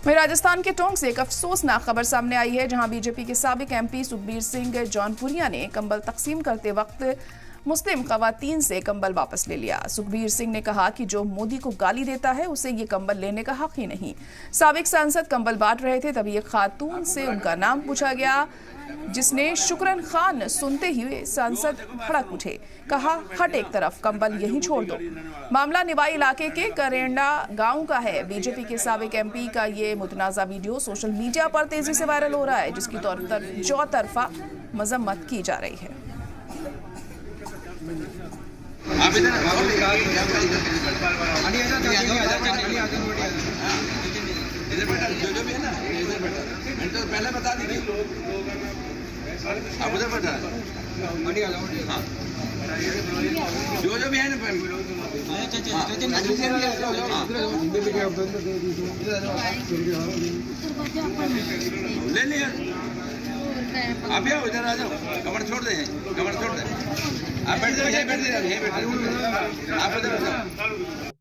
वहीं राजस्थान के टोंक से एक अफसोसनाक खबर सामने आई है, जहां बीजेपी के साबिक एमपी सुखबीर सिंह जौनपुरिया ने कंबल तकसीम करते वक्त मुस्लिम खवातीन से कंबल वापस ले लिया। सुखबीर सिंह ने कहा कि जो मोदी को गाली देता है उसे ये कंबल लेने का हक ही नहीं। साबिक सांसद कंबल बांट रहे थे, तभी एक खातून से उनका नाम पूछा गया, जिसने शुक्रन खान सुनते ही सांसद भड़क उठे, कहा हट एक तरफ, कंबल यहीं छोड़ दो। मामला निवाई इलाके के करेंडा गांव का है। बीजेपी के साबिक एमपी का ये मुतनाज़ा वीडियो सोशल मीडिया पर तेजी से वायरल हो रहा है, जिसकी चौतरफा मजम्मत की जा रही है। आप इधर जो भी है ना, इधर बैठा, मैंने तो पहले बता दी थी। आप उधर बैठा, हाँ, जो भी है ना, ले लिया। आप आओ, इधर आ जाओ, कमर छोड़ दे, कमर छोड़ दे। आप बैठ जाओ, यहीं बैठ जाओ, यहीं बैठ जाओ, आप इधर